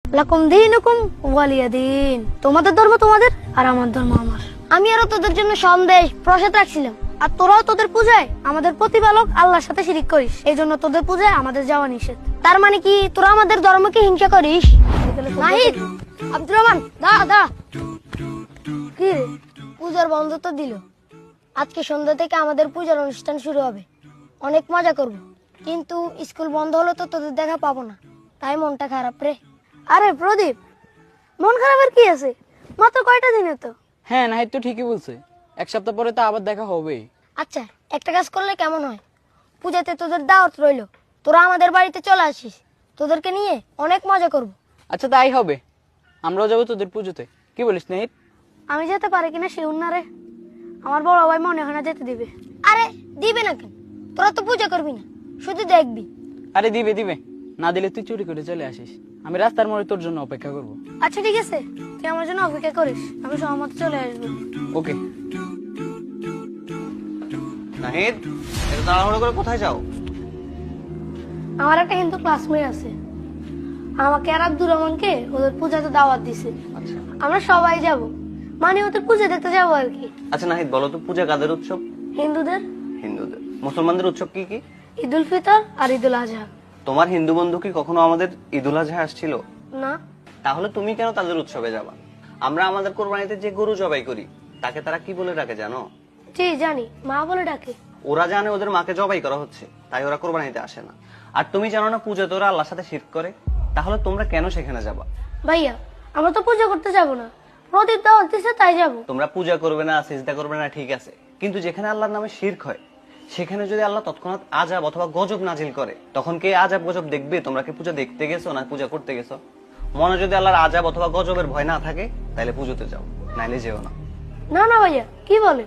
লাকুম দীনুকুম ওয়ালিয়া দিন। তোমাদের ধর্ম তোমাদের আর আমার ধর্ম আমার। আমি আরো তোদের জন্য সন্দেশ প্রসাদ রাখছিলাম, আর তোরাও তোদের পূজায় আমাদের প্রতিপালক আল্লাহর সাথে শিরিক করিস, এই জন্য তোদের পূজায় আমাদের যাওয়া নিষেধ। তার মানে কি তোরা আমাদের ধর্মকে হিংসা করিস? নাহিদ, আব্দুর রহমান, দা দা কি রে, পূজার বন্ধ তো দিল। আজকে সন্ধ্যা থেকে আমাদের পূজার অনুষ্ঠান শুরু হবে, অনেক মজা করব। কিন্তু স্কুল বন্ধ হলো তো তোদের দেখা পাবো না, তাই মনটা খারাপ রে। আরে প্রদীপ, মন খারাপের কি আছে? মাত্র কয়টা দিনে তো। হ্যাঁ নাহিদ তো ঠিকই বলছে, এক সপ্তাহ পরে তো আবার দেখা হবেই। আচ্ছা, একটা কাজ করলে কেমন হয়? পূজাতে তোদের দাওয়াত রইলো, তোরা আমাদের বাড়িতে চলে আসিস, তোদেরকে নিয়ে অনেক মজা করব। আচ্ছা তাই হবে, আমরাও যাবো তোদের পুজোতে, কি বলিস নাহিদ? আমি যেতে পারি কিনা শিউর না রে, আমার বড় ভাই মনে হয় না যেতে দিবে। আরে দিবে না কেন, তোরা তো পূজা করবি না, শুধু দেখবি। আরে দিবে দিবে, না দিলে তুই চুরি করে চলে আসিস, আমি রাস্তার মোড়ে তোর জন্য অপেক্ষা করব। আচ্ছা ঠিক আছে, তুই আমার জন্য অপেক্ষা করিস, আমি সহমত চলে আসবো। ওকে। নাহিদ, এত তাড়াহুড়ো করে কোথায় যাও? আমার একটা হিন্দু ক্লাসমেট আছে, আমাকে আর আব্দুর রহমানকে ওদের পূজাতে দাওয়াত দিছে। আচ্ছা আমরা সবাই যাব, মানে ওদের পূজা দেখতে যাবো আর কি। আচ্ছা নাহিদ, বলো তো পূজা কাদের উৎসব? হিন্দুদের হিন্দুদের। মুসলমানদের উৎসব কি কি? ঈদুল ফিতর আর ঈদুল আজহা। তোমার হিন্দু বন্ধু কি কখনো আমাদের ঈদুল আজহা আসছিল? না। তাহলে তুমি কেন তাদের উৎসবে যাবা? আমরা আমাদের কোরবানিতে যে গরু জবাই করি তাকে তারা কি বলে ডাকে জানো? জি জানি, মা বলে ডাকে। ওরা জানে ওদের মাকে জবাই করা হচ্ছে, তাই ওরা কোরবানিতে আসে না। আর তুমি জানো না পূজাতে ওরা আল্লাহর সাথে শিরক করে, তাহলে তোমরা কেন সেখানে যাবা? ভাইয়া, আমরা তো পূজা করতে যাব না, প্রদীপ দাওয়াত দিছে তাই যাব। তোমরা পূজা করবে না, সিজদা করবে না, ঠিক আছে, কিন্তু যেখানে আল্লাহর নামে শিরক হয় সেখানে যদি আল্লাহ তৎক্ষণাৎ আযাব অথবা গজব নাজিল করে, তখন কে আযাব গজব দেখবে? তোমরা কি পূজা দেখতে গেছো না পূজা করতে গেছো? মনে যদি আল্লাহর আযাব অথবা গজবের ভয় না থাকে তাহলে পুজোতে যাও, নাইলে যেও না। না না ভাইয়া, কি বলে?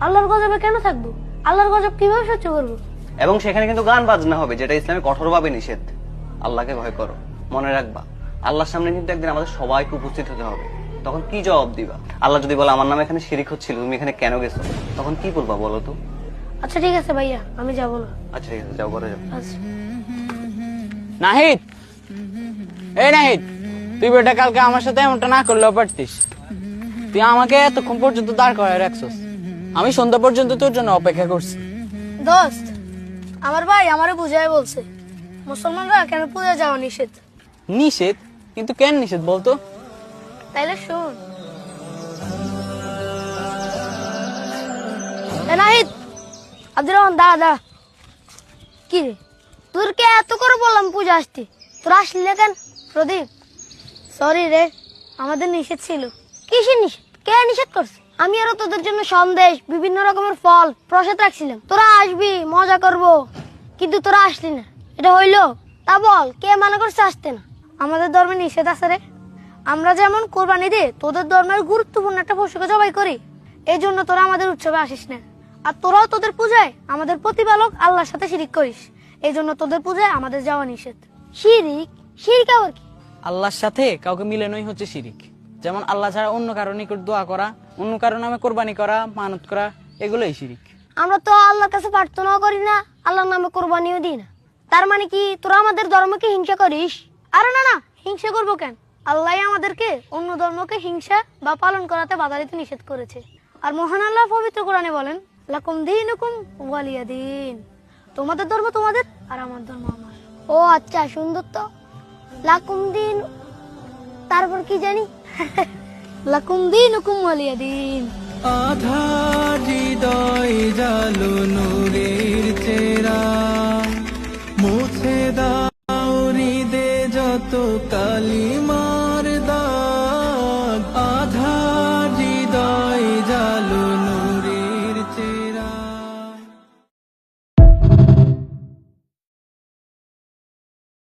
আল্লাহর গজবে কেন থাকবো? আল্লাহর গজব কিভাবে সহ্য করবো? এবং সেখানে কিন্তু গান বাজনা হবে, যেটা ইসলামে কঠোরভাবে নিষেধ। আল্লাহকে ভয় করো, মনে রাখবা আল্লাহর সামনে কিন্তু একদিন আমাদের সবাইকে উপস্থিত হতে হবে। তখন কি জবাব দিবা? আল্লাহ যদি বলে আমার নামে এখানে শিরিক হচ্ছিল, তুমি এখানে কেন গেছো, তখন কি বলবা বলো তো? আচ্ছা ঠিক আছে ভাইয়া, আমি যাব না। আচ্ছা ঠিক আছে, যাও ঘরে যাও। আচ্ছা। নাহিদ, এই নাহিদ, তুই বেটা কালকে আমার সাথে এমনটা না করলেও পারতিস। তুই আমাকে এতক্ষণ পর্যন্ত দাঁড় করায় রাখছস, আমি সন্ধ্যা পর্যন্ত তোর জন্য অপেক্ষা করছি। দোস্ত, আমার ভাই আমারে বুঝায় বলছে মুসলমানরা কেন পূজা যাওয়া নিষেধ। নিষেধ? কিন্তু কেন নিষেধ বলতো? তাইলে শুন। নাহিদ, আব্দুর রহমান, দা কি রে, তোরকে এত করে বললাম পূজা আসতে, তোর আসলি না কেন? প্রদীপ, সরি রে, আমাদের নিষেধ ছিল। কিসের নিষেধ? কে নিষেধ করছে? আমি আরো তোদের জন্য সন্দেশ, বিভিন্ন রকমের ফল প্রসাদ রাখছিলাম, তোরা আসবি মজা করব, কিন্তু তোরা আসলি না, এটা হইলো? তা বল, কে মানা করছে আসতে না? আমাদের ধর্মে নিষেধ আছে রে। আমরা যেমন কোরবানি দিয়ে তোদের ধর্মের গুরুত্বপূর্ণ একটা পশুকে জবাই করি, এই জন্য তোরা আমাদের উৎসবে আসিস না। আর তোরাও তোদের পূজায় আমাদের প্রতিপালক আল্লাহর সাথে শিরিক করিস, এই জন্য তোদের পূজায় আমাদের যাওয়া নিষেধ। শিরিক? শিরিক আবার কি? আল্লাহর সাথে কাউকে মিলানোই হচ্ছে শিরিক। যেমন আল্লাহ ছাড়া অন্য কারো নিকট দোয়া করা, অন্য কারো নামে কোরবানি করা, মানত করা, এগুলোই শিরিক। আমরা তো আল্লাহর কাছে প্রার্থনাও করি না, আল্লাহর নামে কোরবানিও দিই না। তার মানে কি তোরা আমাদের ধর্মকে হিংসা করিস? আরে না না, হিংসা করবো কেন? আল্লাহ আমাদেরকে অন্য ধর্মকে হিংসা বা পালন করাতে বাধা দিতে নিষেধ করেছে। আর মহান আল্লাহ পবিত্র কোরআনে বলেন, লাকুম দীনুকুম ওয়ালিয়া দিন। তোমাদের ধর্ম তোমাদের আর আমার ধর্ম আমার। ও আচ্ছা, সুন্দর তো। লাকুম দিন, তারপর কি জানি? লাকুম দীনুকুম ওয়ালিয়া দিন। আধার হৃদয় জালো নূরের চেরা, মুছে দাও হৃদয়ে যত কালিমা।